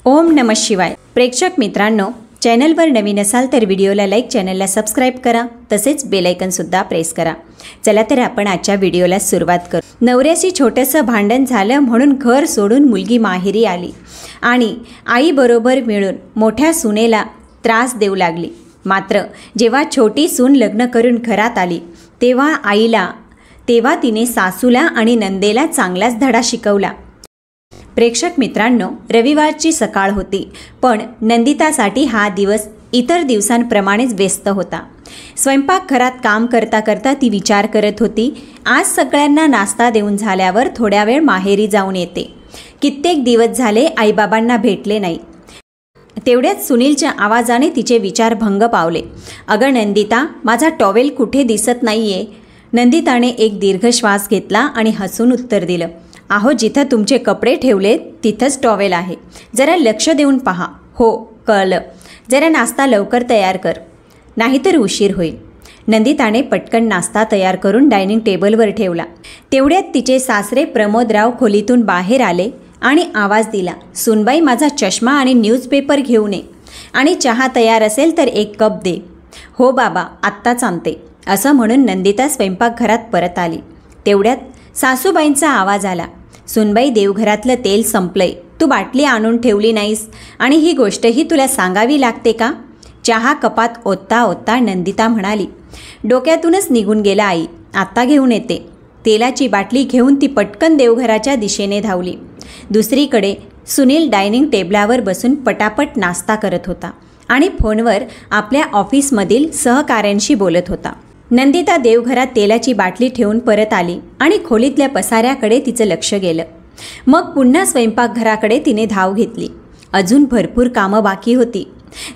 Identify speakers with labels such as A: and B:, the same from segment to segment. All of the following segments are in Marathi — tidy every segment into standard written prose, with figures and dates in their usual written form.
A: ओम नमः शिवाय। प्रेक्षक मित्रांनो, चॅनलवर नवीन असाल तर व्हिडिओला लाईक, चॅनलला सबस्क्राईब करा, तसेच बेल आयकन सुद्धा प्रेस करा। चला तर आपण आजच्या व्हिडिओला सुरुवात करू। नवऱ्याशी छोटंसं भांडण झालं म्हणून घर सोडून मुलगी माहेरी आली आणि आईबरोबर मिळून मोठ्या सुनेला त्रास देऊ लागली। मात्र जेव्हा छोटी सून लग्न करून घरात आली तेव्हा तिने सासूला आणि नंदेला चांगलाच धडा शिकवला। प्रेक्षक मित्रांनो, रविवारची सकाळ होती, पण नंदितासाठी हा दिवस इतर दिवसांप्रमाणेच व्यस्त होता। स्वयंपाकघरात काम करता करता ती विचार करत होती, आज सगळ्यांना नाश्ता देऊन झाल्यावर थोड्या वेळ माहेरी जाऊन येते। कित्येक दिवस झाले आईबाबांना भेटले नाही। तेवढ्यात सुनीलच्या आवाजाने तिचे विचार भंग पावले। अगं नंदिता, माझा टॉवेल कुठे दिसत नाहीये? नंदिताने एक दीर्घ श्वास घेतला आणि हसून उत्तर दिलं, अहो, जिथं तुमचे कपडे ठेवले तिथंच टॉवेल आहे, जरा लक्ष देऊन पहा। हो, कळलं, जरा नाश्ता लवकर तयार कर, नाहीतर उशीर होईल। नंदिताने पटकन नाश्ता तयार करून डायनिंग टेबलवर ठेवला। तेवढ्यात तिचे सासरे प्रमोदराव खोलीतून बाहेर आले आणि आवाज दिला, सुनबाई, माझा चष्मा आणि न्यूजपेपर घेऊन ये आणि चहा तयार असेल तर एक कप दे। हो बाबा, आत्ताच आणते, असं म्हणून नंदिता स्वयंपाकघरात परत आली। तेवढ्यात सासूबाईंचा आवाज आला, सुनबाई, देवघरातलं तेल संपलंय, तू बाटली आणून ठेवली नाहीस आणि ही गोष्टही तुला सांगावी लागते का? चहा कपात ओतता ओतता नंदिता म्हणाली, डोक्यातूनच निघून गेला आई, आत्ता घेऊन येते। तेलाची बाटली घेऊन ती पटकन देवघराच्या दिशेने धावली। दुसरीकडे सुनील डायनिंग टेबलावर बसून पटापट नाश्ता करत होता आणि फोनवर आपल्या ऑफिसमधील सहकाऱ्यांशी बोलत होता। नंदिता देवघरात तेलाची बाटली ठेवून परत आली आणि खोलीतल्या पसाऱ्याकडे तिचं लक्ष गेलं। मग पुन्हा स्वयंपाकघराकडे तिने धाव घेतली। अजून भरपूर कामं बाकी होती।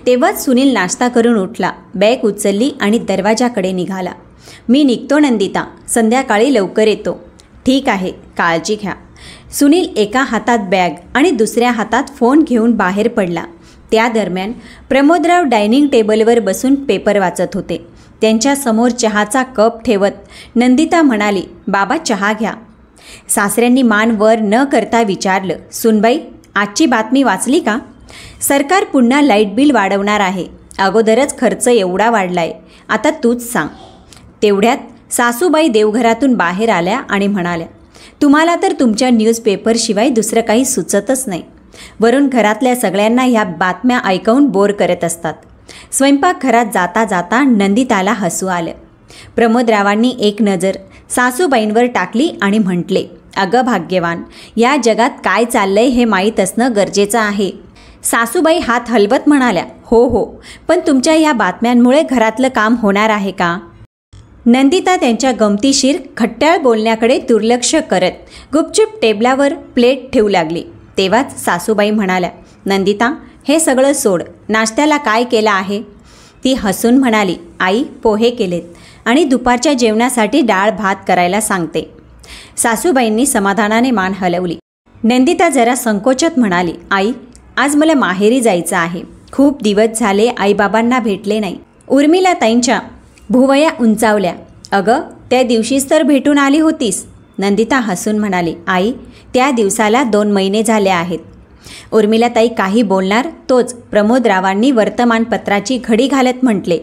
A: तेव्हाच सुनील नाश्ता करून उठला, बॅग उचलली आणि दरवाजाकडे निघाला। मी निघतो नंदिता, संध्याकाळी लवकर येतो। ठीक आहे, काळजी घ्या। सुनील एका हातात बॅग आणि दुसऱ्या हातात फोन घेऊन बाहेर पडला। त्या दरम्यान प्रमोदराव डायनिंग टेबलवर बसून पेपर वाचत होते। त्यांच्या समोर चहाचा कप ठेवत नंदिता म्हणाली, बाबा, चहा घ्या। सासऱ्यांनी मान वर न करता विचारलं, सुनबाई, आजची बातमी वाचली का? सरकार पुन्हा लाईट बिल वाढवणार आहे। अगोदरच खर्च एवढा वाढलाय, आता तूच सांग। तेवढ्यात सासूबाई देवघरातून बाहेर आल्या आणि म्हणाल्या, तुम्हाला तर तुमच्या न्यूजपेपरशिवाय दुसरं काही सुचतच नाही। वरून घरातल्या सगळ्यांना ह्या बातम्या ऐकवून बोर करत असतात। स्वयंपाकघरात जाता जाता नंदिताला हसू आलं। प्रमोदरावांनी एक नजर सासूबाईंवर टाकली आणि म्हटले, अगं भाग्यवान, या जगात काय चाललंय हे माहीत असणं गरजेचं आहे। सासूबाई हात हलवत म्हणाल्या, हो हो, पण तुमच्या या बातम्यांमुळे घरातलं काम होणार आहे का? नंदिता त्यांच्या गमतीशीर खट्ट्याळ बोलण्याकडे दुर्लक्ष करत गुपचूप टेबलावर प्लेट ठेवू लागली। तेव्हाच सासूबाई म्हणाल्या, नंदिता, हे सगळं सोड, नाश्त्याला काय केलं आहे? ती हसून म्हणाली, आई, पोहे केलेत आणि दुपारच्या जेवणासाठी डाळ भात करायला सांगते। सासूबाईंनी समाधानाने मान हलवली। नंदिता जरा संकोचत म्हणाली, आई, आज मला माहेरी जायचं आहे। खूप दिवस झाले आईबाबांना भेटले नाही। उर्मिला ताईंच्या भुवया उंचावल्या। अगं, त्या दिवशीच तर भेटून आली होतीस। नंदिता हसून म्हणाली, आई, त्या दिवसाला 2 महिने झाले आहेत। उर्मिलाताई काही बोलणार तोच प्रमोदरावांनी वर्तमानपत्राची घडी घालत म्हटले,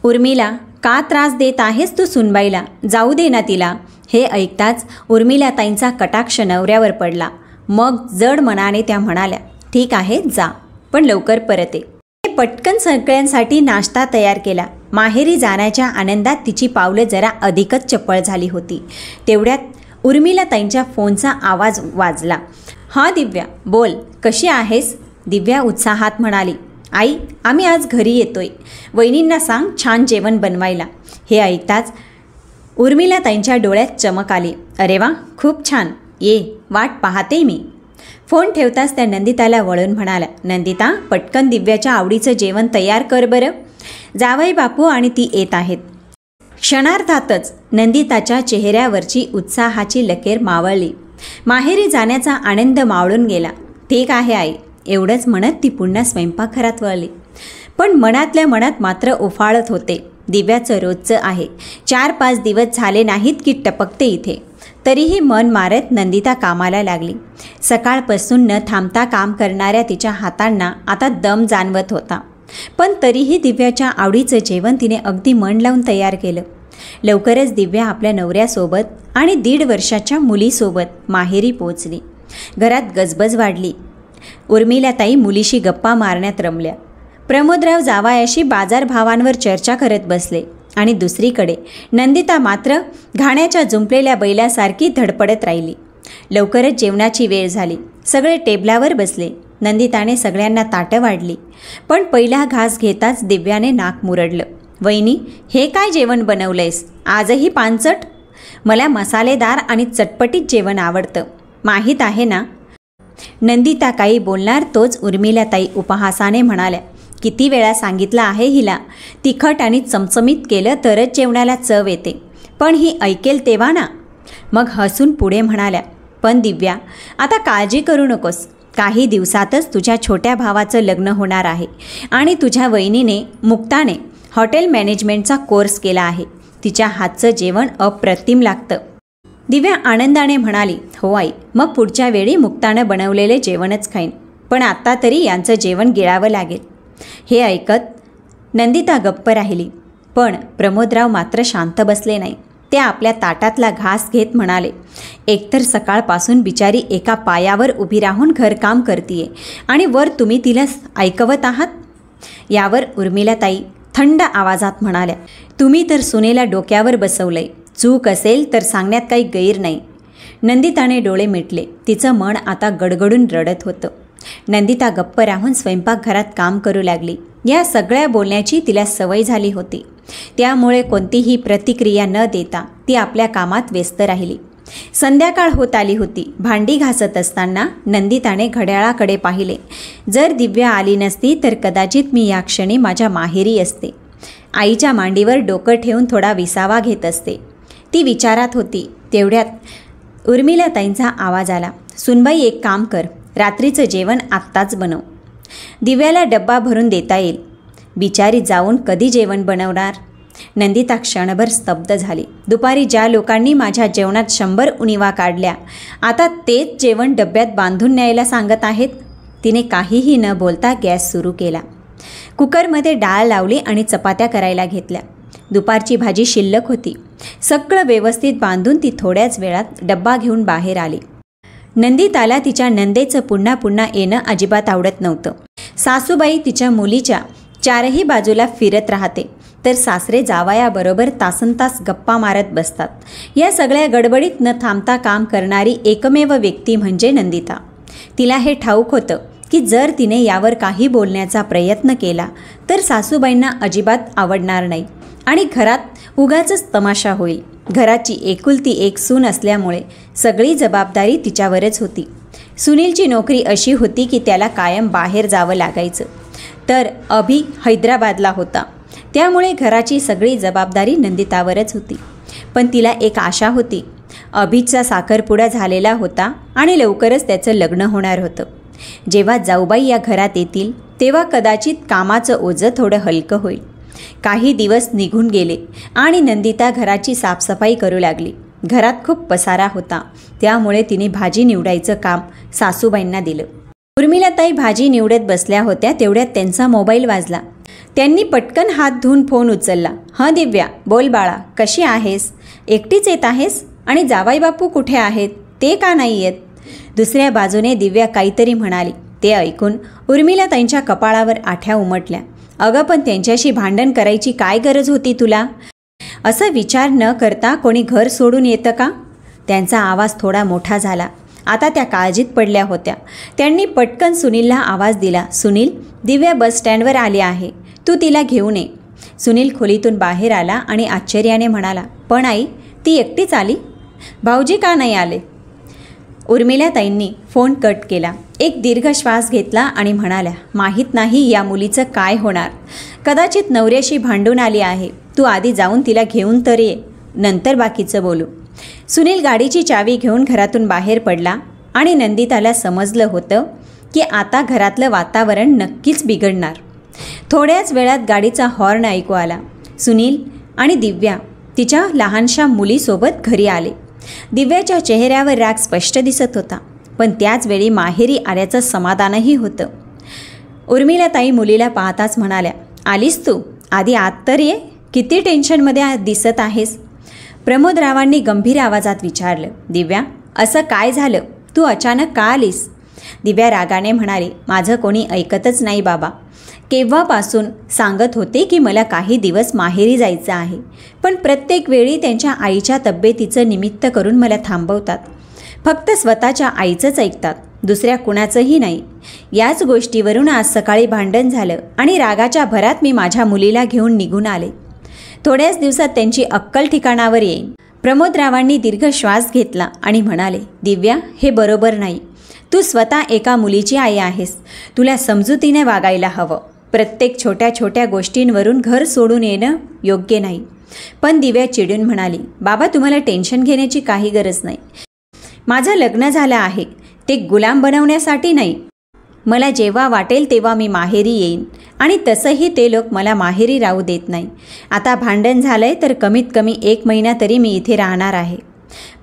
A: उर्मिला, का त्रास देत आहेस तू सुनबाईला? जाऊ दे ना तिला। हे ऐकताच उर्मिलाताईंचा कटाक्ष नवऱ्यावर पडला। मग जड मनाने त्या म्हणाल्या, ठीक आहे, जा, पण लवकर परत ये। पटकन सगळ्यांसाठी नाश्ता तयार केला। माहेरी जाण्याच्या आनंदात तिची पावलं जरा अधिकच चपळ झाली होती। तेवढ्यात उर्मिलाताईंच्या फोनचा आवाज वाजला। हां दिव्या, बोल, कशी आहेस? दिव्या उत्साहात म्हणाली, आई, आम्ही आज घरी येतोय, वहिनींना सांग छान जेवण बनवायला। हे ऐकताच उर्मिलाताईंच्या डोळ्यात चमक आली। अरे वा, खूप छान, ये, वाट पाहते मी। फोन ठेवताच त्या नंदिताला वळून म्हणाल्या, नंदिता, पटकन दिव्याच्या आवडीचं जेवण तयार कर बरं, जावई बापू आणि ती येत आहेत। क्षणार्धातच नंदिताच्या चेहऱ्यावरची उत्साहाची लकेर मावळली। माहेरी जाण्याचा आनंद मावळून गेला। ठीक आहे आई, एवढंच म्हणत ती पुन्हा स्वयंपाकघरात वळली। पण मनातल्या मनात मात्र उफाळत होते, दिव्याचं रोजचं आहे, 4-5 दिवस झाले नाहीत की टपकते इथे। तरीही मन मारत नंदिता कामाला लागली. सकाळपासून न थांबता काम करणाऱ्या तिच्या हातांना आता दम जाणवत होता. पण तरीही दिव्याच्या आवडीचं जेवण तिने अगदी मन लावून तयार केलं. लवकरच दिव्या आपल्या नवऱ्यासोबत आणि 1.5 वर्षाच्या मुलीसोबत माहेरी पोचली. घरात गजबज वाढली. उर्मिलाताई मुलीशी गप्पा मारण्यात रमल्या. प्रमोदराव जावयाशी बाजारभावांवर चर्चा करत बसले आणि दुसरीकडे नंदिता मात्र घाण्याच्या जुंपलेल्या बैलासारखी धडपडत राहिली. लवकरच जेवणाची वेळ झाली. सगळे टेबलावर बसले. नंदिताने सगळ्यांना ताटं वाढली. पण पहिला घास घेताच दिव्याने नाक मुरडलं. वहिनी, हे काय जेवण बनवलंयस? आजही पानचट? मला मसालेदार आणि चटपटीत जेवण आवडतं, माहीत आहे ना? नंदिता काही बोलणार तोच उर्मिलाताई उपहासाने म्हणाल्या, किती वेळा सांगितलं आहे हिला, तिखट आणि चमचमीत केलं तरच जेवणाला चव येते. पण ही ऐकेल तेव्हा ना. मग हसून पुढे म्हणाल्या, पण दिव्या, आता काळजी करू नकोस. काही दिवसातच तुझ्या छोट्या भावाचं लग्न होणार आहे आणि तुझ्या वहिनीने मुक्ताने हॉटेल मॅनेजमेंटचा कोर्स केला आहे. तिच्या हातचं जेवण अप्रतिम लागतं. दिव्या आनंदाने म्हणाली, हो आई, मग पुढच्या वेळी मुक्तानं बनवलेले जेवणच खाईन. पण आत्ता तरी यांचं जेवण गिळावं लागेल. हे ऐकत नंदिता गप्प राहिली. पण प्रमोदराव मात्र शांत बसले नाही. ते आपल्या ताटातला घास घेत म्हणाले, एकतर सकाळपासून बिचारी एका पायावर उभी राहून घरकाम करतीये आणि वर तुम्ही तिला ऐकवत आहात. यावर उर्मिलाताई थंड आवाजात म्हणाल्या, तुम्ही तर सुनेला डोक्यावर बसवलंय. चूक असेल तर सांगण्यात काही गैर नाही. नंदिताने डोळे मिटले. तिचं मन आता गडगडून रडत होतं. नंदिता गप्प राहून स्वयंपाकघरात काम करू लागली. या सगळ्या बोलण्याची तिला सवय झाली होती. त्यामुळे कोणतीही प्रतिक्रिया न देता ती आपल्या कामात व्यस्त राहिली. संध्याकाळ होत आली होती. भांडी घासत असताना नंदिताने घड्याळाकडे पाहिले. जर दिव्या आली नसती तर कदाचित मी या क्षणी माझ्या माहेरी असते. आईच्या मांडीवर डोकं ठेवून थोडा विसावा घेत असते. ती विचारात होती. तेवढ्यात उर्मिलाताईंचा आवाज आला, सुनबाई, एक काम कर, रात्रीचं जेवण आत्ताच बनव. दिव्याला डब्बा भरून देता येईल. बिचारी जाऊन कधी जेवण बनवणार? नंदिता क्षणभर स्तब्ध झाली. दुपारी ज्या लोकांनी माझ्या जेवणात 100 उणिवा काढल्या, आता तेच जेवण डब्यात बांधून न्यायला सांगत आहेत. तिने काहीही न बोलता गॅस सुरू केला. कुकरमध्ये डाळ लावली आणि चपात्या करायला घेतल्या. दुपारची भाजी शिल्लक होती. सगळं व्यवस्थित बांधून ती थोड्याच वेळात डब्बा घेऊन बाहेर आली. नंदिताला तिच्या नंदेचं पुन्हा पुन्हा येणं अजिबात आवडत नव्हतं. सासूबाई तिच्या मुलीच्या 4ही बाजूला फिरत राहते, तर सासरे जावयाबरोबर तासनतास गप्पा मारत बसतात. या सगळ्या गडबडीत न थांबता काम करणारी एकमेव व्यक्ती म्हणजे नंदिता. तिला हे ठाऊक होतं की जर तिने यावर काही बोलण्याचा प्रयत्न केला तर सासूबाईंना अजिबात आवडणार नाही आणि घरात उगाचच तमाशा होईल. घराची एकुलती एक सून असल्यामुळे सगळी जबाबदारी तिच्यावरच होती. सुनीलची नोकरी अशी होती की त्याला कायम बाहेर जावं लागायचं, तर अभि हैदराबादला होता. त्यामुळे घराची सगळी जबाबदारी नंदितावरच होती. पण तिला एक आशा होती. अभिचा साखरपुडा झालेला होता आणि लवकरच त्याचं लग्न होणार होतं. जेव्हा जाऊबाई या घरात येतील तेव्हा कदाचित कामाचं ओझं थोडं हलकं होईल. काही दिवस निघून गेले आणि नंदिता घराची साफसफाई करू लागली. घरात खूप पसारा होता, त्यामुळे तिने भाजी निवडायचं काम सासूबाईंना दिलं. उर्मिलाताई भाजी निवडत बसल्या होत्या. तेवढ्यात त्यांचा मोबाईल वाजला. त्यांनी पटकन हात धुवून फोन उचलला. हं दिव्या, बोल बाळा, कशी आहेस? एकटीच येत आहेस? आणि जावाई बापू कुठे आहेत? ते का नाही येत? दुसऱ्या बाजूने दिव्या काहीतरी म्हणाली. ते ऐकून उर्मिलाताईंच्या कपाळावर आठ्या उमटल्या. अगं, पण त्यांच्याशी भांडण करायची काय गरज होती तुला? असं विचार न करता कोणी घर सोडून येतं का? त्यांचा आवाज थोडा मोठा झाला. आता त्या काळजीत पडल्या होत्या. त्यांनी पटकन सुनीलला आवाज दिला. सुनील, दिव्या बस स्टँडवर आली आहे, तू तिला घेऊन ये. सुनील खोलीतून बाहेर आला आणि आश्चर्याने म्हणाला, पण आई, ती एकटीच आली? भाऊजी का नाही आले? उर्मिलाताईंनी फोन कट केला. एक दीर्घ श्वास घेतला आणि म्हणाल्या, माहीत नाही या मुलीचं काय होणार. कदाचित नवऱ्याशी भांडून आली आहे. तू आधी जाऊन तिला घेऊन तर ये, नंतर बाकीचं बोलू. सुनील गाडीची चावी घेऊन घरातून बाहेर पडला आणि नंदिताला समजलं होतं की आता घरातलं वातावरण नक्कीच बिघडणार. थोड्याच वेळात गाडीचा हॉर्न ऐकू आला. सुनील आणि दिव्या तिच्या लहानशा मुलीसोबत घरी आले. दिव्याच्या चेहऱ्यावर राग स्पष्ट दिसत होता, पण त्याच वेळी माहेरी आल्याचं समाधानही होतं. उर्मिलाताई मुलीला पाहताच म्हणाल्या, आलीस तू? आधी आत तर ये. किती टेन्शनमध्ये दिसत आहेस? प्रमोदरावांनी गंभीर आवाजात विचारलं. दिव्या, असं काय झालं? तू अचानक का आलीस? दिव्या रागाने म्हणाली, माझं कोणी ऐकतच नाही बाबा. केव्हापासून सांगत होते की मला काही दिवस माहेरी जायचं आहे, पण प्रत्येक वेळी त्यांच्या आईच्या तब्येतीचं निमित्त करून मला थांबवतात. फक्त स्वतःच्या आईचंच ऐकतात, दुसऱ्या कुणाचंही नाही. याच गोष्टीवरून आज सकाळी भांडण झालं आणि रागाच्या भरात मी माझ्या मुलीला घेऊन निघून आले. थोड्याच दिवसात त्यांची अक्कल ठिकाणावर येईन. प्रमोदरावांनी दीर्घ श्वास घेतला आणि म्हणाले, दिव्या, हे बरोबर नाही. तू स्वतः एका मुलीची आई आहेस. तुला समजुतीने वागायला हवं. प्रत्येक छोट्या छोट्या गोष्टींवरून घर सोडून येणं योग्य नाही. पण दिव्या चिडून म्हणाली, बाबा, तुम्हाला टेन्शन घेण्याची काही गरज नाही. माझं लग्न झालं आहे, ते गुलाम बनवण्यासाठी नाही. मला जेव्हा वाटेल तेव्हा मी माहेरी येईन आणि तसंही ते लोक मला माहेरी राहू देत नाही. आता भांडण झालंय तर कमीत कमी 1 महिना तरी मी इथे राहणार आहे.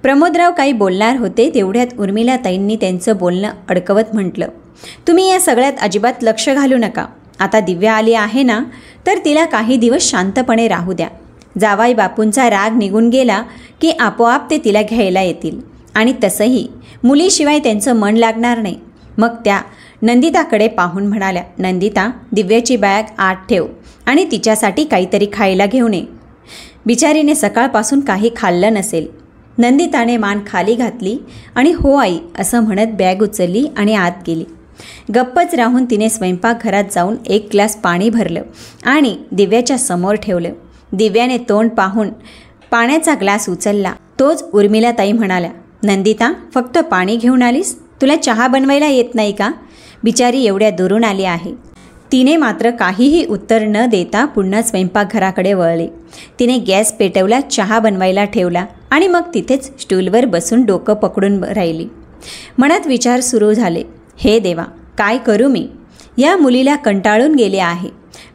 A: प्रमोदराव काही बोलणार होते तेवढ्यात उर्मिलाताईंनी त्यांचं बोलणं अडकवत म्हटलं, तुम्ही या सगळ्यात अजिबात लक्ष घालू नका. आता दिव्या आली आहे ना, तर तिला काही दिवस शांतपणे राहू द्या. जावाई बापूंचा राग निघून गेला की आपोआप ते तिला घ्यायला येतील. आणि तसंही मुलीशिवाय त्यांचं मन लागणार नाही. मग त्या नंदिताकडे पाहून म्हणाल्या, नंदिता, दिव्याची बॅग आत ठेव आणि तिच्यासाठी काहीतरी खायला घेऊन ये. बिचारीने सकाळपासून काही खाल्लं नसेल. नंदिताने मान खाली घातली आणि हो आई असं म्हणत बॅग उचलली आणि आत गेली. गप्पच राहून तिने स्वयंपाकघरात जाऊन 1 ग्लास पाणी भरलं आणि दिव्याच्या समोर ठेवलं. दिव्याने तोंड पाहून पाण्याचा ग्लास उचलला. तोच उर्मिलाताई म्हणाल्या, नंदिता, फक्त पाणी घेऊन आलीस? तुला चहा बनवायला येत नाही का? बिचारी एवढ्या दुरून आली आहे. तिने मात्र काहीही उत्तर न देता पुन्हा स्वयंपाकघराकडे वळली. तिने गॅस पेटवला, चहा बनवायला ठेवला आणि मग तिथेच स्टूलवर बसून डोकं पकडून राहिली. मनात विचार सुरू झाले, हे देवा, काय करू मी? या मुलीला कंटाळून गेले आहे.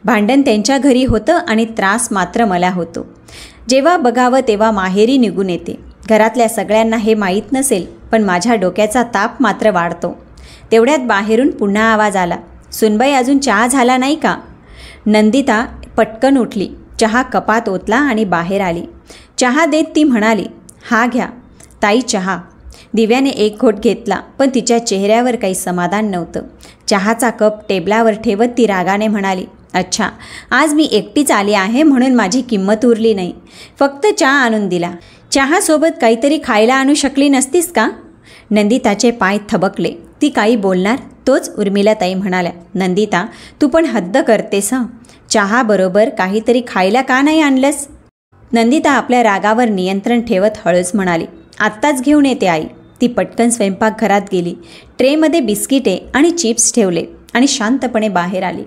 A: भांडण त्यांच्या घरी होतं आणि त्रास मात्र मला होतो. जेव्हा बघावं तेव्हा माहेरी निघून येते. घरातल्या सगळ्यांना हे माहीत नसेल, पण माझ्या डोक्याचा ताप मात्र वाढतो. तेवढ्यात बाहेरून पुन्हा आवाज आला, सुनबाई, अजून चहा झाला नाही का? नंदिता पटकन उठली, चहा कपात ओतला आणि बाहेर आली. चहा देत ती म्हणाली, हा घ्या ताई चहा. दिव्याने 1 घोट घेतला, पण तिच्या चेहऱ्यावर काही समाधान नव्हतं. चहाचा कप टेबलावर ठेवत ती रागाने म्हणाली, अच्छा, आज मी एकटीच आली आहे म्हणून माझी किंमत उरली नाही. फक्त चहा आणून दिला. चहासोबत काहीतरी खायला आणू शकली नसतीस का? नंदिताचे पाय थबकले. ती काही बोलणार तोच उर्मिलाताई म्हणाल्या, नंदिता, तू पण हद्द करतेस हं. चहाबरोबर काहीतरी खायला का नाही आणलंस? नंदिता आपल्या रागावर नियंत्रण ठेवत हळूच म्हणाली, आत्ताच घेऊन येते आई. ती पटकन स्वयंपाकघरात गेली. ट्रेमध्ये बिस्किटे आणि चिप्स ठेवले आणि शांतपणे बाहेर आली.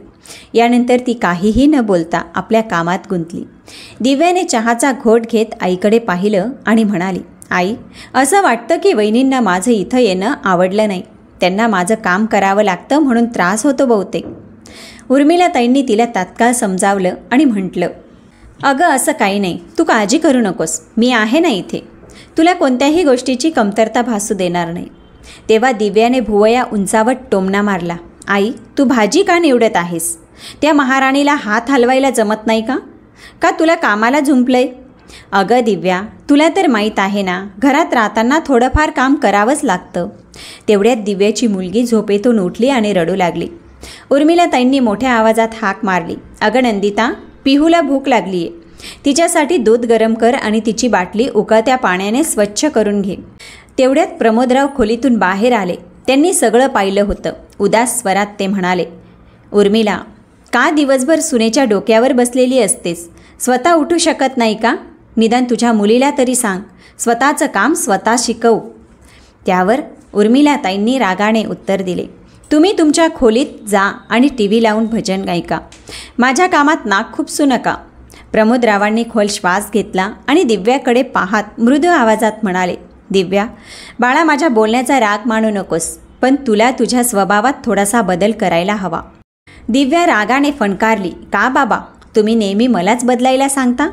A: यानंतर ती काहीही न बोलता आपल्या कामात गुंतली. दिव्याने चहाचा घोट घेत आईकडे पाहिलं आणि म्हणाली, आई, असं वाटतं की वहिनींना माझं इथं येणं आवडलं नाही. त्यांना माझं काम करावं लागतं म्हणून त्रास होतो बहुतेक. उर्मिलाताईंनी तिला तात्काळ समजावलं आणि म्हटलं, अगं, असं काही नाही. तू काळजी करू नकोस. मी आहे ना इथे. तुला कोणत्याही गोष्टीची कमतरता भासू देणार नाही. तेव्हा दिव्याने भुवया उंचावत टोमणा मारला, आई, तू भाजी का निवडत आहेस? त्या महाराणीला हात हलवायला जमत नाही का? का तुला कामाला झुंपलंय? अगं दिव्या, तुला तर माहीत आहे ना, घरात राहताना थोडंफार काम करावंच लागतं. तेवढ्यात दिव्याची मुलगी झोपेतून उठली आणि रडू लागली. उर्मिलाताईंनी मोठ्या आवाजात हाक मारली, अगं नंदिता, पिहूला भूक लागली आहे. तिच्यासाठी दूध गरम कर आणि तिची बाटली उकळत्या पाण्याने स्वच्छ करून घे. तेवढ्यात प्रमोदराव खोलीतून बाहेर आले. त्यांनी सगळं पाहिलं होतं. उदास स्वरात ते म्हणाले, उर्मिला, का दिवसभर सुनेच्या डोक्यावर बसलेली असतेस? स्वतः उठू शकत नाही का? निदान तुझ्या मुलीला तरी सांग, स्वतःचं काम स्वतः शिकव. त्यावर उर्मिलाताईंनी रागाने उत्तर दिले, तुम्ही तुमच्या खोलीत जा आणि TV लावून भजन ऐका. माझ्या कामात नाक खुपसू नका. प्रमोदरावांनी खोल श्वास घेतला आणि दिव्याकडे पाहत मृदू आवाजात म्हणाले, दिव्या, बाळा, माझ्या बोलण्याचा राग मानू नकोस, पण तुला तुझ्या स्वभावात थोडासा बदल करायला हवा. दिव्या रागाने फणकारली, का बाबा, तुम्ही नेहमी मलाच बदलायला सांगता?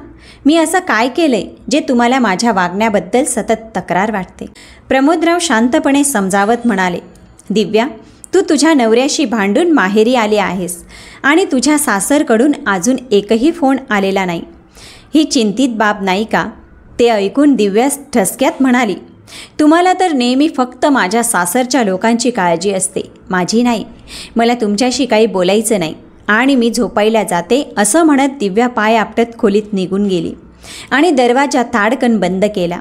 A: मी असं काय केलंय जे तुम्हाला माझ्या वागण्याबद्दल सतत तक्रार वाटते? प्रमोदराव शांतपणे समजावत म्हणाले, दिव्या, तू तुझ्या नवऱ्याशी भांडून माहेरी आली आहेस आणि तुझ्या सासरकडून अजून एकही फोन आलेला नाही. ही चिंतित बाब नाही का? ते ऐकून दिव्या ठसक्यात म्हणाली, तुम्हाला तर नेहमी फक्त माझ्या सासरच्या लोकांची काळजी असते, माझी नाही. मला तुमच्याशी काही बोलायचं नाही आणि मी झोपायला जाते असं म्हणत दिव्या पाय आपटत खोलीत निघून गेली आणि दरवाजा ताडकन बंद केला.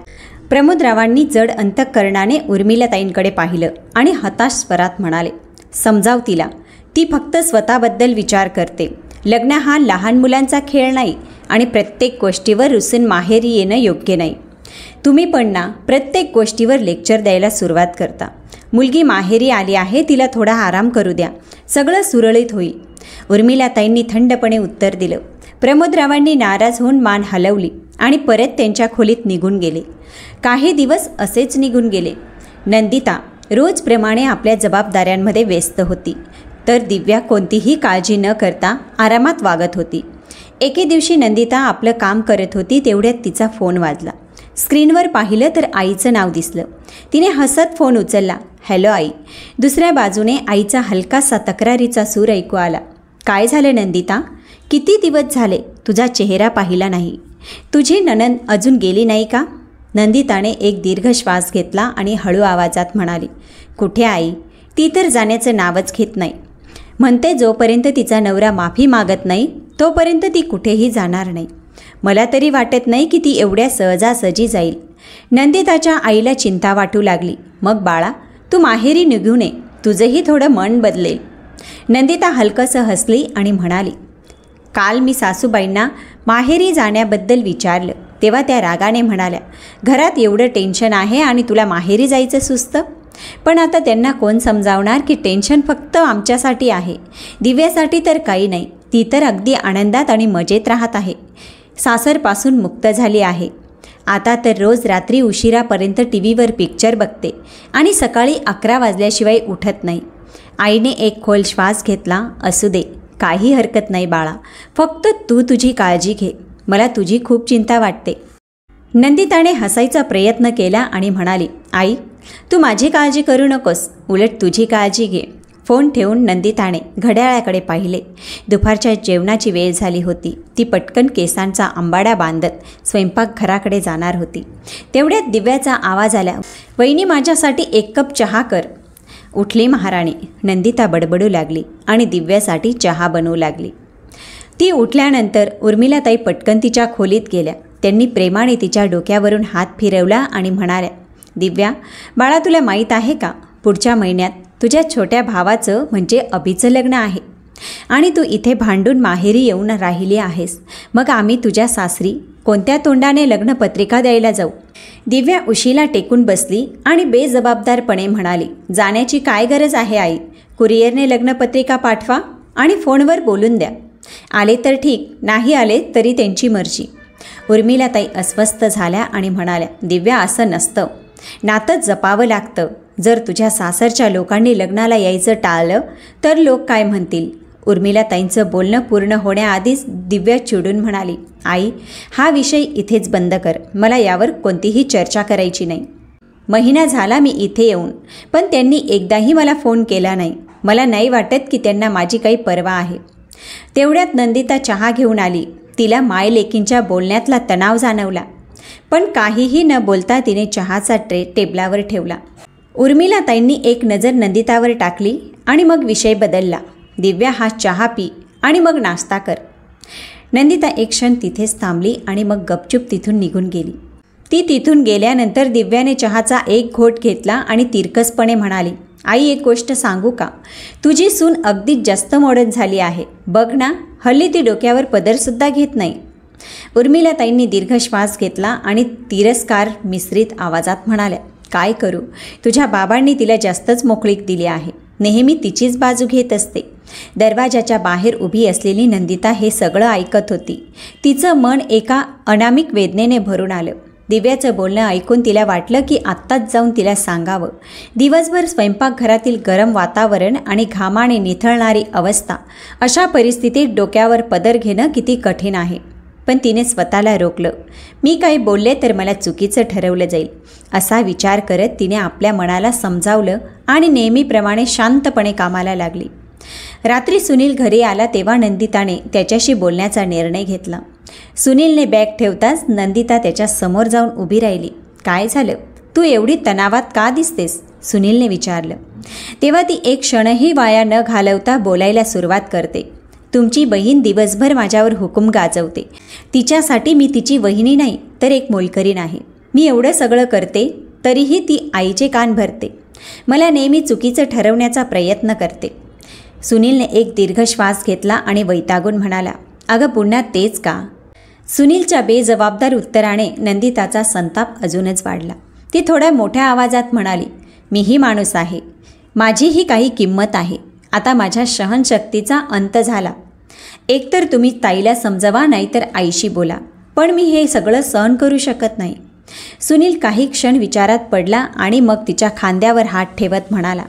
A: प्रमोदरावांनी जड अंतःकरणाने उर्मिलाताईंकडे पाहिलं आणि हताश स्वरात म्हणाले, समजाव तिला, ती फक्त स्वतःबद्दल विचार करते. लग्न हा लहान मुलांचा खेळ नाही आणि प्रत्येक गोष्टीवर रुसून माहेरी येणं योग्य नाही. तुम्ही पण ना प्रत्येक गोष्टीवर लेक्चर द्यायला सुरुवात करता. मुलगी माहेरी आली आहे, तिला थोडा आराम करू द्या, सगळं सुरळीत होईल. उर्मिलाताईंनी थंडपणे उत्तर दिलं. प्रमोदरावांनी नाराज होऊन मान हलवली आणि परत त्यांच्या खोलीत निघून गेले. काही दिवस असेच निघून गेले. नंदिता रोजप्रमाणे आपल्या जबाबदाऱ्यांमध्ये व्यस्त होती, तर दिव्या कोणतीही काळजी न करता आरामात वागत होती. एके दिवशी नंदिता आपलं काम करत होती, तेवढ्यात तिचा फोन वाजला. स्क्रीनवर पाहिलं तर आईचं नाव दिसलं. तिने हसत फोन उचलला. हॅलो आई. दुसऱ्या बाजूने आईचा हलकासा तक्रारीचा सूर ऐकू आला. काय झालं नंदिता? किती दिवस झाले तुझा चेहरा पाहिला नाही. तुझी नणंद अजून गेली नाही का? नंदिताने एक दीर्घ श्वास घेतला आणि हळू आवाजात म्हणाली, कुठे आई, ती तर जाण्याचं नावच घेत नाही. म्हणते जोपर्यंत तिचा नवरा माफी मागत नाही तोपर्यंत ती कुठेही जाणार नाही. मला तरी वाटत नाही की ती एवढ्या सहजासहजी जाईल. नंदिताच्या आईला चिंता वाटू लागली. मग बाळा, तू माहेरी निघू नये, तुझंही थोडं मन बदलेल. नंदिता हलकसं हसली आणि म्हणाली, काल मी सासूबाईंना माहेरी जाण्याबद्दल विचारलं तेव्हा त्या रागाने म्हणाल्या, घरात एवढं टेन्शन आहे आणि तुला माहेरी जायचं सुचतं. पण आता त्यांना कोण समजावणार की टेन्शन फक्त आमच्यासाठी आहे, दिव्यासाठी तर काही नाही. ती तर अगदी आनंदात आणि मजेत राहत आहे, सासरपासून मुक्त झाली आहे. आता तर रोज रात्री उशिरापर्यंत टी व्हीवर पिक्चर बघते आणि सकाळी 11 वाजल्याशिवाय उठत नाही. आईने एक खोल श्वास घेतला. असू दे, काही हरकत नाही बाळा, फक्त तू तुझी काळजी घे, मला तुझी खूप चिंता वाटते. नंदिताने हसायचा प्रयत्न केला आणि म्हणाली, आई, तू माझी काळजी करू नकोस, उलट तुझी काळजी घे. फोन ठेवून नंदिताने घड्याळाकडे पाहिले. दुपारच्या जेवणाची वेळ झाली होती. ती पटकन केसांचा आंबाडा बांधत स्वयंपाकघराकडे जाणार होती. तेवढ्यात दिव्याचा आवाज आला. वहिनी, माझ्यासाठी 1 कप चहा कर. उठली महाराणी. नंदिता बडबडू लागली आणि दिव्यासाठी चहा बनवू लागली. ती उठल्यानंतर उर्मिलाताई पटकन तिच्या खोलीत गेल्या. त्यांनी प्रेमाने तिच्या डोक्यावरून हात फिरवला आणि म्हणाल्या, दिव्या बाळा, तुला माहीत आहे का, पुढच्या महिन्यात तुझ्या छोट्या भावाचं म्हणजे अभिचं लग्न आहे आणि तू इथे भांडून माहेरी येऊन राहिली आहेस. मग आम्ही तुझ्या सासरी कोणत्या तोंडाने लग्नपत्रिका द्यायला जाऊ? दिव्या उशीला टेकून बसली आणि बेजबाबदारपणे म्हणाली, जाण्याची काय गरज आहे आई, कुरिअरने लग्नपत्रिका पाठवा आणि फोनवर बोलून द्या. आले तर ठीक, नाही आले तरी त्यांची मर्जी. उर्मिलाताई अस्वस्थ झाल्या आणि म्हणाल्या, दिव्या असं नसतं, नातं जपावं लागतं. जर तुझ्या सासरच्या लोकांनी लग्नाला यायचं टाळलं तर लोक काय म्हणतील? उर्मिलाताईंचं बोलणं पूर्ण होण्याआधीच दिव्या चिडून म्हणाली, आई, हा विषय इथेच बंद कर, मला यावर कोणतीही चर्चा करायची नाही. महिना झाला मी इथे येऊन, पण त्यांनी एकदाही मला फोन केला नाही. मला नाही वाटत की त्यांना माझी काही पर्वा आहे. तेवढ्यात नंदिता चहा घेऊन आली. तिला मायलेकींच्या बोलण्यातला तणाव जाणवला, पण काहीही न बोलता तिने चहाचा ट्रे टेबलावर ठेवला. उर्मिलाताईंनी एक नजर नंदितावर टाकली आणि मग विषय बदलला. दिव्या, हा चहा पी आणि मग नाश्ता कर. नंदिता एक क्षण तिथेच थांबली आणि मग गपचूप तिथून निघून गेली. ती तिथून गेल्यानंतर दिव्याने चहाचा एक घोट घेतला आणि तिरकसपणे म्हणाली, आई, एक गोष्ट सांगू का, तुझी सून अगदीच जास्त मॉडर्न झाली आहे. बघ ना, हल्ली ती डोक्यावर पदरसुद्धा घेत नाही. उर्मिलाताईंनी दीर्घ श्वास घेतला आणि तिरस्कार मिश्रित आवाजात म्हणाल्या, काय करू, तुझ्या बाबांनी तिला जास्तच मोकळीक दिली आहे, नेहमी तिचीच बाजू घेत असते. दरवाजाच्या बाहेर उभी असलेली नंदिता हे सगळं ऐकत होती. तिचं मन एका अनामिक वेदनेने भरून आलं. दिव्याचं बोलणं ऐकून तिला वाटलं की आत्ताच जाऊन तिला सांगावं. दिवसभर स्वयंपाकघरातील गरम वातावरण आणि घामाने निथळणारी अवस्था, अशा परिस्थितीत डोक्यावर पदर घेणं किती कठीण आहे. पण तिने स्वतःला रोखलं. मी काही बोलले तर मला चुकीचं ठरवलं जाईल असा विचार करत तिने आपल्या मनाला समजावलं आणि नेहमीप्रमाणे शांतपणे कामाला लागली. रात्री सुनील घरी आला तेव्हा नंदिताने त्याच्याशी बोलण्याचा निर्णय घेतला. सुनीलने बॅग ठेवताच नंदिता त्याच्या समोर जाऊन उभी राहिली. काय झालं? तू एवढी तणावात का दिसतेस? सुनीलने विचारलं. तेव्हा ती एक क्षणही वाया न घालवता बोलायला सुरुवात करते. तुमची बहीण दिवसभर माझ्यावर हुकूम गाजवते. तिच्यासाठी मी तिची वहिनी नाही तर एक मोलकरीण आहे. मी एवढं सगळं करते तरीही ती आईचे कान भरते. मला नेहमी चुकीचं ठरवण्याचा प्रयत्न करते. सुनीलने एक दीर्घ श्वास घेतला आणि वैतागून म्हणाला, अगं पुन्हा तेच का? सुनीलच्या बेजबाबदार उत्तराने नंदिताचा संताप अजूनच वाढला. ती थोड्या मोठ्या आवाजात म्हणाली, मीही माणूस आहे. माझीही काही किंमत आहे. आता माझ्या सहनशक्तीचा अंत झाला. एकतर तुम्ही ताईला समजवा नाहीतर आईशी बोला, पण मी हे सगळं सहन करू शकत नाही. सुनील काही क्षण विचारात पडला आणि मग तिच्या खांद्यावर हात ठेवत म्हणाला,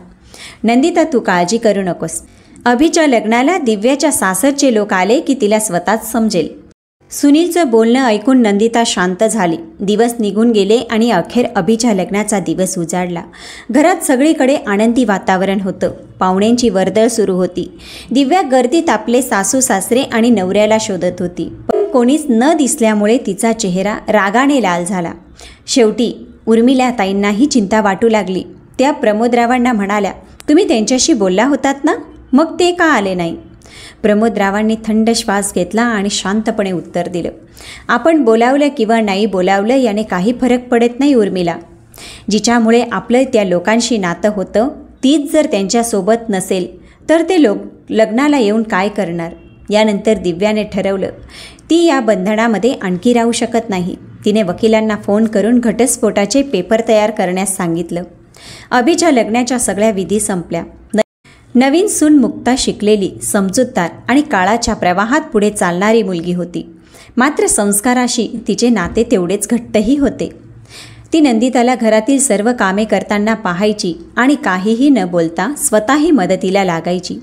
A: नंदिता तू काळजी करू नकोस. अभिच्या लग्नाला दिव्याच्या सासरचे लोक आले की तिला स्वतःच समजेल. सुनीलचं बोलणं ऐकून नंदिता शांत झाली. दिवस निघून गेले आणि अखेर अभिच्या लग्नाचा दिवस उजाडला. घरात सगळीकडे आनंदी वातावरण होतं. पाहुण्यांची वर्दळ सुरू होती. दिव्या गर्दीत आपले सासू सासरे आणि नवऱ्याला शोधत होती, पण कोणीच न दिसल्यामुळे तिचा चेहरा रागाने लाल झाला. शेवटी उर्मिला ताईंनाही चिंता वाटू लागली. त्या प्रमोदरावांना म्हणाल्या, तुम्ही त्यांच्याशी बोलला होतात ना, मग ते का आले नाही? प्रमोदरावांनी थंड श्वास घेतला आणि शांतपणे उत्तर दिलं, आपण बोलावलं किंवा नाही बोलावलं याने काही फरक पडत नाही उर्मिला. जिच्यामुळे आपलं त्या लोकांशी नातं होतं तीच जर त्यांच्यासोबत नसेल तर ते लोक लग्नाला येऊन काय करणार? यानंतर दिव्याने ठरवलं ती या बंधनामध्ये आणखी राहू शकत नाही. तिने वकिलांना फोन करून घटस्फोटाचे पेपर तयार करण्यास सांगितलं. अभिच्या लग्नाच्या सगळ्या विधी संपल्या. नवीन सून मुक्ता शिकलेली, समजूतदार आणि काळाच्या प्रवाहात पुढे चालणारी मुलगी होती. मात्र संस्काराशी तिचे नाते तेवढेच घट्टही होते. ती नंदिताला घरातील सर्व कामे करताना पाहायची आणि काहीही न बोलता स्वतःही मदतीला लागायची.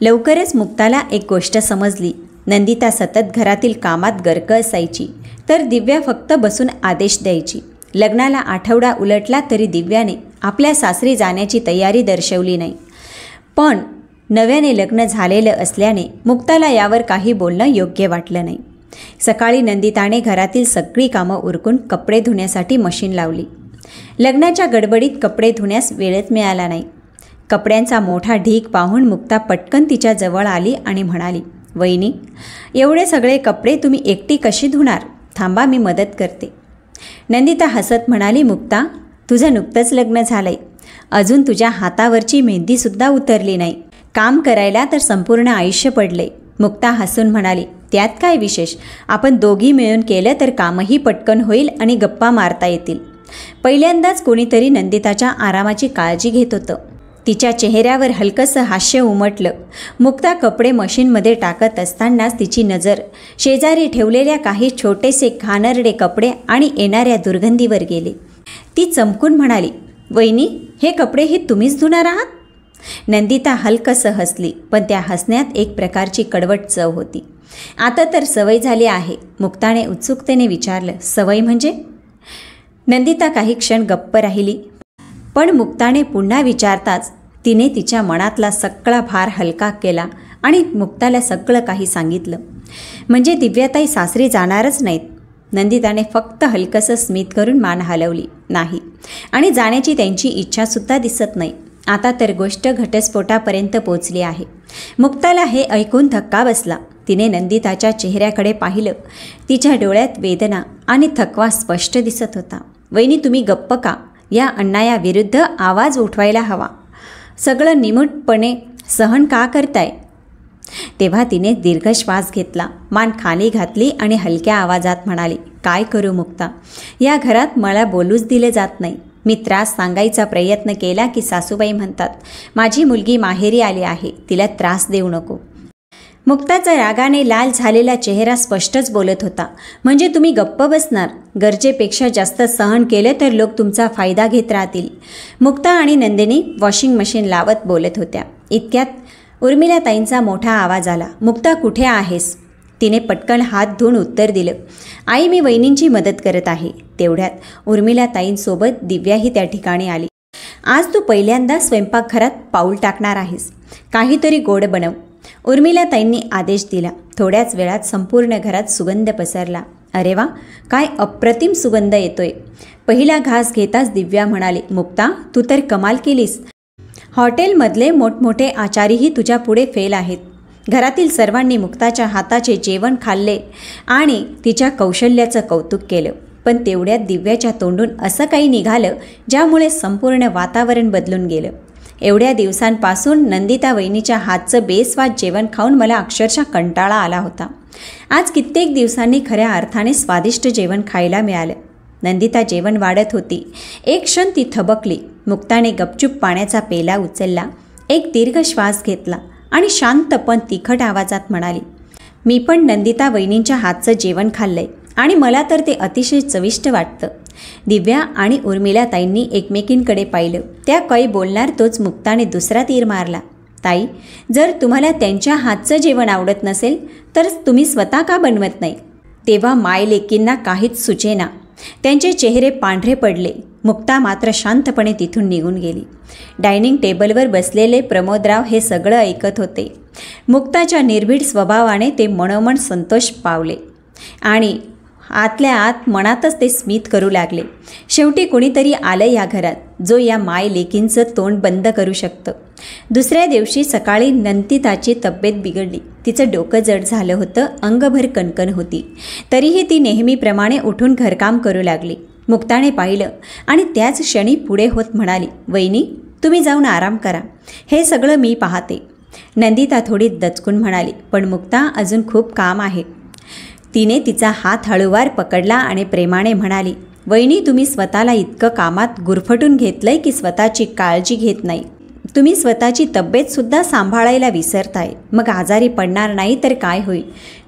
A: लवकरच मुक्ताला एक गोष्ट समजली. नंदिता सतत घरातील कामात गर्क असायची तर दिव्या फक्त बसून आदेश द्यायची. लग्नाला आठवडा उलटला तरी दिव्याने आपल्या सासरी जाण्याची तयारी दर्शवली नाही. पण नव्याने लग्न झालेलं असल्याने मुक्ताला यावर काही बोलणं योग्य वाटलं नाही. सकाळी नंदिताने घरातील सगळी कामं उरकून कपडे धुण्यासाठी मशीन लावली. लग्नाच्या गडबडीत कपडे धुण्यास वेळच मिळाला नाही. कपड्यांचा मोठा ढीग पाहून मुक्ता पटकन तिच्या जवळ आली आणि म्हणाली, वहिनी एवढे सगळे कपडे तुम्ही एकटी कशी धुणार? थांबा मी मदत करते. नंदिता हसत म्हणाली, मुक्ता तुझं नुकतंच लग्न झालंय, अजून तुझ्या हातावरची मेहंदीसुद्धा उतरली नाही. काम करायला तर संपूर्ण आयुष्य पडले. मुक्ता हसून म्हणाली, त्यात काय विशेष? आपण दोघी मिळून केलं तर कामही पटकन होईल आणि गप्पा मारता येतील. पहिल्यांदाच कोणीतरी नंदिताच्या आरामाची काळजी घेत होतं. तिच्या चेहऱ्यावर हलकंसं हास्य उमटलं. मुक्ता कपडे मशीनमध्ये टाकत असतानाच तिची नजर शेजारी ठेवलेल्या काही छोटेसे घाणेरडे कपडे आणि येणाऱ्या दुर्गंधीवर गेली. ती चमकून म्हणाली, वहिनी हे कपडेही तुम्हीच धुणार आहात? नंदिता हलकंसं हसली, पण त्या हसण्यात एक प्रकारची कडवट चव होती. आता तर सवय झाली आहे, मुक्ताने उत्सुकतेने विचारलं. सवय म्हणजे? नंदिता काही क्षण गप्प राहिली, पण मुक्ताने पुन्हा विचारताच तिने तिच्या मनातला सगळा भार हलका केला आणि मुक्ताला सगळं काही सांगितलं. म्हणजे दिव्याताई सासरी जाणारच नाहीत? नंदिताने फक्त हलकंसं स्मित करून मान हलवली. नाही, आणि जाण्याची त्यांची इच्छासुद्धा दिसत नाही. आता तर गोष्ट घटस्फोटापर्यंत पोचली आहे. मुक्ताला हे ऐकून धक्का बसला. तिने नंदिताच्या चेहऱ्याकडे पाहिलं. तिच्या डोळ्यात वेदना आणि थकवा स्पष्ट दिसत होता. वहिनी तुम्ही गप्प का? या अन्यायाविरुद्ध आवाज उठवायला हवा. सगळं निमूटपणे सहन का करताय? तेव्हा तिने दीर्घ श्वास घेतला, मान खाली घातली आणि हलक्या आवाजात म्हणाली, काय करू मुक्ता? या घरात मला बोलूच दिले जात नाही. मी त्रास सांगायचा प्रयत्न केला की सासूबाई म्हणतात, माझी मुलगी माहेरी आली आहे, तिला त्रास देऊ नको. मुक्ताचा रागाने लाल झालेला चेहरा स्पष्टच बोलत होता. म्हणजे तुम्ही गप्प बसणार? गरजेपेक्षा जास्त सहन केले तर लोक तुमचा फायदा घेत राहतील. मुक्ता आणि नंदिनी वॉशिंग मशीन लावत बोलत होत्या. इतक्यात उर्मिलाताईंचा मोठा आवाज आला. मुक्ता कुठे आहेस? तिने पटकन हात धुवून उत्तर दिलं, आई मी वहिनींची मदत करत आहे. तेवढ्यात उर्मिलाताईंसोबत दिव्याही त्या ठिकाणी आली. आज तू पहिल्यांदा स्वयंपाकघरात पाऊल टाकणार आहेस, काहीतरी गोड बनव. उर्मिलाताईंनी आदेश दिला. थोड्याच वेळात संपूर्ण घरात सुगंध पसरला. अरे वा, काय अप्रतिम सुगंध येतोय. पहिला घास घेताच दिव्या म्हणाली, मुक्ता तू तर कमाल केलीस. हॉटेलमधले मोठमोठे आचारीही तुझ्या पुढे फेल आहेत. घरातील सर्वांनी मुक्ताच्या हाताचे जेवण खाल्ले आणि तिच्या कौशल्याचं कौतुक केलं. पण तेवढ्यात दिव्याच्या तोंडून असं काही निघालं ज्यामुळे संपूर्ण वातावरण बदलून गेलं. एवढ्या दिवसांपासून नंदिता वहिनीच्या हातचं बेस्वाद जेवण खाऊन मला अक्षरशः कंटाळा आला होता. आज कित्येक दिवसांनी खऱ्या अर्थाने स्वादिष्ट जेवण खायला मिळालं. नंदिता जेवण वाढत होती. एक क्षण ती थबकली. मुक्ताने गपचूप पाण्याचा पेला उचलला, एक दीर्घ श्वास घेतला आणि शांत पण तिखट आवाजात म्हणाली, मी पण नंदिता वहिनींच्या हातचं जेवण खाल्लंय आणि मला तर ते अतिशय चविष्ट वाटतं. दिव्या आणि उर्मिलाताईंनी एकमेकींकडे पाहिलं. त्या काही बोलणार तोच मुक्ताने दुसरा तीर मारला. ताई, जर तुम्हाला त्यांच्या हातचं जेवण आवडत नसेल तर तुम्ही स्वतः का बनवत नाही. तेव्हा मायलेकींना काहीच सुचेना. त्यांचे चेहरे पांढरे पडले. मुक्ता मात्र शांतपणे तिथून निघून गेली. डायनिंग टेबलवर बसलेले प्रमोदराव हे सगळं ऐकत होते. मुक्ताच्या निर्भीड स्वभावाने ते मनोमन संतोष पावले आणि आतल्या आत मनातच ते स्मित करू लागले. शेवटी कोणीतरी आलं या घरात जो या माय लेकींचं तोंड बंद करू शकतं. दुसऱ्या दिवशी सकाळी नंदिताची तब्येत बिघडली. तिचं डोकं जड झालं होतं, अंगभर कणकण होती. तरीही ती नेहमीप्रमाणे उठून घरकाम करू लागली. मुक्ताने पाहिलं आणि त्याच क्षणी पुढे होत म्हणाली, वहिनी तुम्ही जाऊन आराम करा, हे सगळं मी पाहते. नंदिता थोडी दचकून म्हणाली, पण मुक्ता अजून खूप काम आहे. तिने तिचा हात हळूवार पकडला आणि प्रेमाने म्हणाली, वहिनी तुम्ही स्वतःला इतकं कामात गुरफटून घेतलंय की स्वतःची काळजी घेत नाही. तुम्ही स्वतःची तब्येतसुद्धा सांभाळायला विसरताय. मग आजारी पडणार नाही तर काय होईल.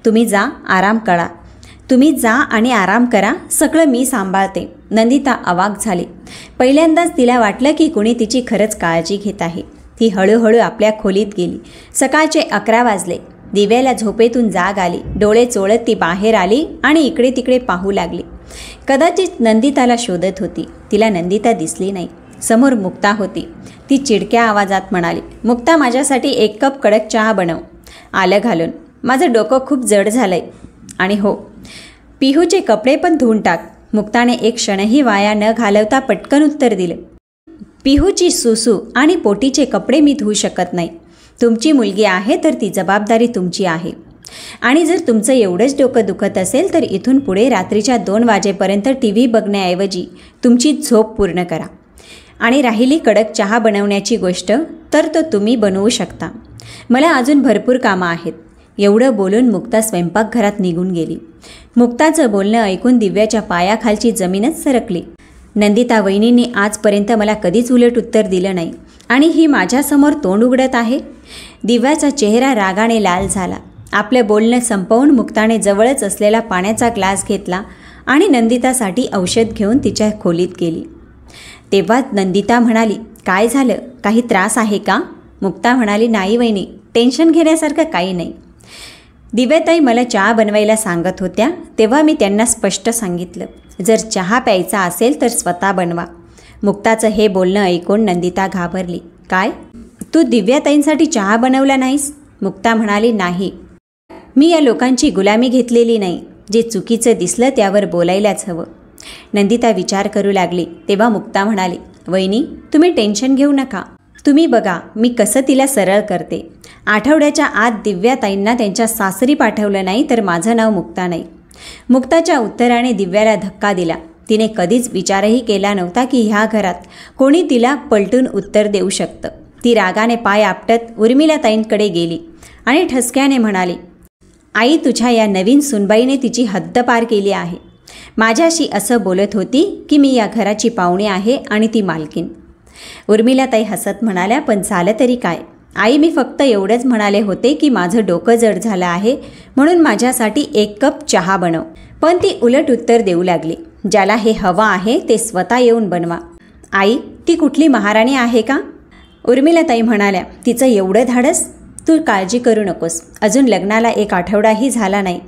A: तुम्ही जा आराम करा. तुम्ही जा आणि आराम करा, सगळं मी सांभाळते. नंदिता अवाक झाली. पहिल्यांदाच तिला वाटलं की कुणी तिची खरंच काळजी घेत आहे. ती हळूहळू आपल्या खोलीत गेली. सकाळचे 11 वाजले. दिव्याला झोपेतून जाग आली. डोळे चोळत ती बाहेर आली आणि इकडे तिकडे पाहू लागली. कदाचित नंदिताला शोधत होती. तिला नंदिता दिसली नाही. समोर मुक्ता होती. ती चिडक्या आवाजात म्हणाली, मुक्ता माझ्यासाठी 1 कप कडक चहा बनव. आलं घालून. माझं डोकं खूप जड झालंय. आणि हो, पिहूचे कपडे पण धुवून टाक. मुक्ताने एक क्षणही वाया न घालवता पटकन उत्तर दिलं, पिहूची सुसू आणि पोटीचे कपडे मी धुवू शकत नाही. तुमची मुलगी आहे तर ती जबाबदारी तुमची आहे. आणि जर तुमचं एवढंच डोकं दुखत असेल तर इथून पुढे रात्रीच्या 2 वाजेपर्यंत TV बघण्याऐवजी तुमची झोप पूर्ण करा. आणि राहिली कडक चहा बनवण्याची गोष्ट तर तो तुम्ही बनवू शकता. मला अजून भरपूर कामं आहेत. एवढं बोलून मुक्ता स्वयंपाकघरात निघून गेली. मुक्ताचं बोलणं ऐकून दिव्याच्या पायाखालची जमीनच सरकली. नंदिता वहिनींनी आजपर्यंत मला कधीच उलट उत्तर दिलं नाही आणि ही माझ्यासमोर तोंड उघडत आहे. दिव्याचा चेहरा रागाने लाल झाला. आपलं बोलणं संपवून मुक्ताने जवळच असलेला पाण्याचा ग्लास घेतला आणि नंदितासाठी औषध घेऊन तिच्या खोलीत गेली. तेव्हा नंदिता म्हणाली, काय झालं, काही त्रास आहे का. मुक्ता म्हणाली, नाही वहिनी, टेन्शन घेण्यासारखं काही नाही. दिव्याताई मला चहा बनवायला सांगत होत्या तेव्हा मी त्यांना स्पष्ट सांगितलं, जर चहा प्यायचा असेल तर स्वतः बनवा. मुक्ताचं हे बोलणं ऐकून नंदिता घाबरली. काय, तू दिव्याताईंसाठी चहा बनवला नाहीस. मुक्ता म्हणाली, नाही, मी या लोकांची गुलामी घेतलेली नाही. जे चुकीचं दिसलं त्यावर बोलायलाच हवं. नंदिता विचार करू लागली. तेव्हा मुक्ता म्हणाली, वहिनी तुम्ही टेन्शन घेऊ नका. तुम्ही बघा मी कसं तिला सरळ करते. आठवड्याच्या आत दिव्याताईंना त्यांच्या सासरी पाठवलं नाही तर माझं नाव मुक्ता नाही. मुक्ताच्या उत्तराने दिव्याला धक्का दिला. तिने कधीच विचारही केला नव्हता की ह्या घरात कोणी तिला पलटून उत्तर देऊ शकतं. ती रागाने पाय आपटत उर्मिलाताईंकडे गेली आणि ठसक्याने म्हणाली, आई तुझ्या या नवीन सुनबाईने तिची हद्द पार केली आहे. माझ्याशी असं बोलत होती की मी या घराची पाहुणी आहे आणि ती मालकीन. उर्मिलाताई हसत म्हणाल्या, पण झालं तरी काय आई, मी फक्त एवढंच म्हणाले होते की माझं डोकं जड झालं आहे म्हणून माझ्यासाठी 1 कप चहा बनव. पण ती उलट उत्तर देऊ लागली, ज्याला हे हवं आहे ते स्वतः येऊन बनवा. आई ती कुठली महाराणी आहे का. उर्मिलाताई म्हणाल्या, तिचं एवढं धाडस. तू काळजी करू नकोस, अजून लग्नाला 1 आठवडाही झाला नाही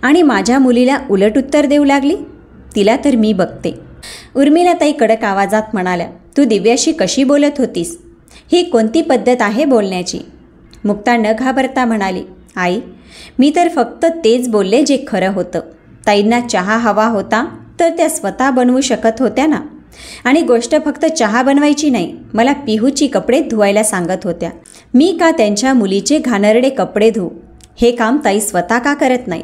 A: आणि माझ्या मुलीला उलट उत्तर देऊ लागली. तिला तर मी बघते. उर्मिलाताई कडक आवाजात म्हणाल्या, तू दिव्याशी कशी बोलत होतीस? ही कोणती पद्धत आहे बोलण्याची? मुक्ता न घाबरता म्हणाली, आई, मी तर फक्त तेच बोलले जे खरं होतं. ताईंना चहा हवा होता तर त्या स्वतः बनवू शकत होत्या ना. आणि गोष्ट फक्त चहा बनवायची नाही, मला पिहूची कपडे धुवायला सांगत होत्या. मी का त्यांच्या मुलीचे घाणेरडे कपडे धुऊ? हे काम ताई स्वतः का करत नाही?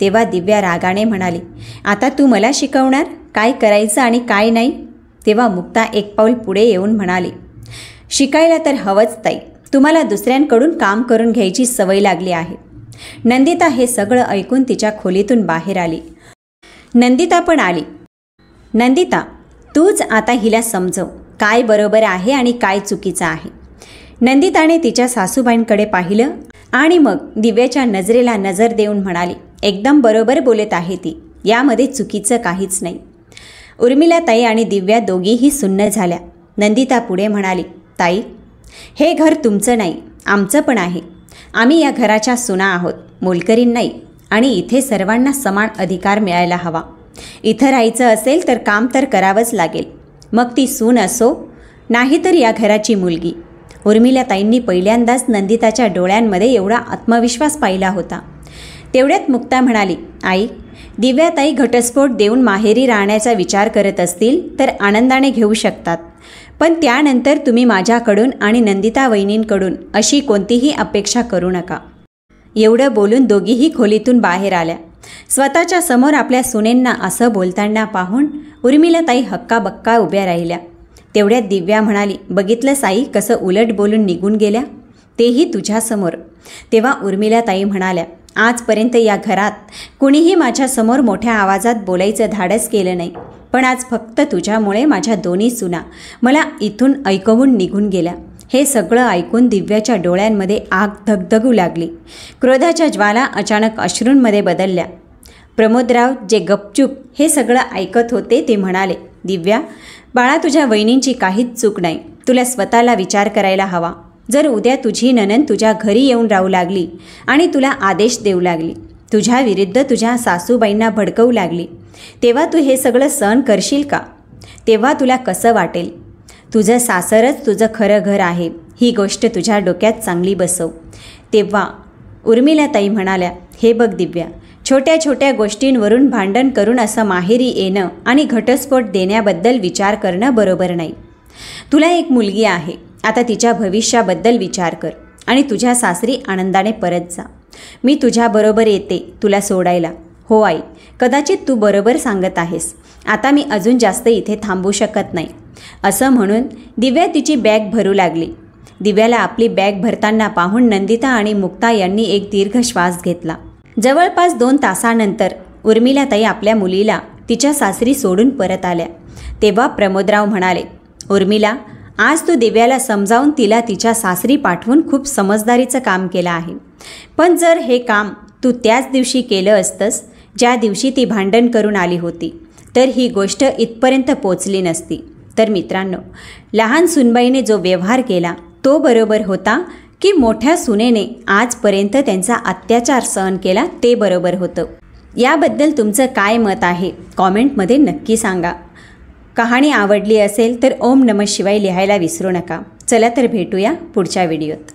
A: तेव्हा दिव्या रागाने म्हणाली, आता तू मला शिकवणार काय करायचं आणि काय नाही? तेव्हा मुक्ता 1 पाऊल पुढे येऊन म्हणाली, शिकायला तर हवंच ताई. तुम्हाला दुसऱ्यांकडून काम करून घ्यायची सवय लागली आहे. नंदिता हे सगळं ऐकून तिच्या खोलीतून बाहेर आली. नंदिता पण आली. नंदिता, तूच आता हिला समजव काय बरोबर आहे आणि काय चुकीचं आहे. नंदिताने तिच्या सासूबाईंकडे पाहिलं आणि मग दिव्याच्या नजरेला नजर देऊन म्हणाली, एकदम बरोबर बोलत आहे ती, यामध्ये चुकीचं काहीच नाही. उर्मिलाताई आणि दिव्या दोघीही सुन्न झाल्या. नंदिता पुढे म्हणाली, ताई, हे घर तुमचं नाही, आमचं पण आहे. आम्ही या घराच्या सुना आहोत, मोलकरीण नाही. आणि इथे सर्वांना समान अधिकार मिळायला हवा. इथं राहायचं असेल तर काम तर करावंच लागेल, मग ती सून असो नाहीतर या घराची मुलगी. उर्मिलाताईंनी पहिल्यांदाच नंदिताच्या डोळ्यांमध्ये एवढा आत्मविश्वास पाहिला होता. तेवढ्यात मुक्ता म्हणाली, आई, दिव्याताई घटस्फोट देऊन माहेरी राहण्याचा विचार करत असतील तर आनंदाने घेऊ शकतात, पण त्यानंतर तुम्ही माझ्याकडून आणि नंदिता वहिनींकडून अशी कोणतीही अपेक्षा करू नका. एवढं बोलून दोघीही खोलीतून बाहेर आल्या. स्वतःच्या समोर आपल्या सुनेंना असं बोलताना पाहून उर्मिलाताई हक्काबक्का उभ्या राहिल्या. तेवढ्यात दिव्या म्हणाली, बघितलंस आई कसं उलट बोलून निघून गेल्या, तेही तुझ्यासमोर. तेव्हा उर्मिलाताई म्हणाल्या, आजपर्यंत या घरात कुणीही माझ्यासमोर मोठ्या आवाजात बोलायचं धाडस केलं नाही, पण आज फक्त तुझ्यामुळे माझ्या दोन्ही सुना मला इथून ऐकवून निघून गेल्या. हे सगळं ऐकून दिव्याच्या डोळ्यांमध्ये आग धगधगू लागली. क्रोधाच्या ज्वाला अचानक अश्रूंमध्ये बदलल्या. प्रमोदराव जे गपचूप हे सगळं ऐकत होते ते म्हणाले, दिव्या बाळा, तुझ्या वहिनींची काहीच चूक नाही. तुला स्वतःला विचार करायला हवा. जर उद्या तुझी नणंद तुझ्या घरी येऊन राहू लागली आणि तुला आदेश देऊ लागली, तुझ्या विरुद्ध तुझ्या सासूबाईंना भडकवू लागली, तेव्हा तू हे सगळं सहन करशील का? तेव्हा तुला कसं वाटेल? तुझं सासरच तुझं खरं घर आहे, ही गोष्ट तुझ्या डोक्यात चांगली बसव. तेव्हा उर्मिलाताई म्हणाल्या, हे बघ दिव्या, छोट्या छोट्या गोष्टींवरून भांडण करून असं माहेरी येणं आणि घटस्फोट देण्याबद्दल विचार करणं बरोबर नाही. तुला एक मुलगी आहे, आता तिच्या भविष्याबद्दल विचार कर आणि तुझ्या सासरी आनंदाने परत जा. मी तुझ्याबरोबर येते तुला सोडायला. हो आई, कदाचित तू बरोबर सांगत आहेस. आता मी अजून जास्त इथे थांबू शकत नाही. असं म्हणून दिव्या तिची बॅग भरू लागली. दिव्याला आपली बॅग भरताना पाहून नंदिता आणि मुक्ता यांनी एक दीर्घ श्वास घेतला. जवळपास 2 तासानंतर उर्मिलाताई आपल्या मुलीला तिच्या सासरी सोडून परत आल्या. तेव्हा प्रमोदराव म्हणाले, उर्मिला, आज तू दिव्याला समजावून तिला तिच्या सासरी पाठवून खूप समजदारीचं काम केलं आहे. पण जर हे काम तू त्याच दिवशी केलं असतंस ज्या दिवशी ती भांडण करून आली होती, तर ही गोष्ट इथपर्यंत पोचली नसती. तर मित्रांनो, लहान सुनबाईने जो व्यवहार केला तो बरोबर होता की मोठ्या सुनेने आजपर्यंत त्यांचा अत्याचार सहन केला ते बरोबर होतं? याबद्दल तुमचं काय मत आहे कॉमेंटमध्ये नक्की सांगा. कहाणी आवडली असेल तर ओम नमः शिवाय लिहायला विसरू नका. चला तर भेटूया पुढच्या व्हिडिओत.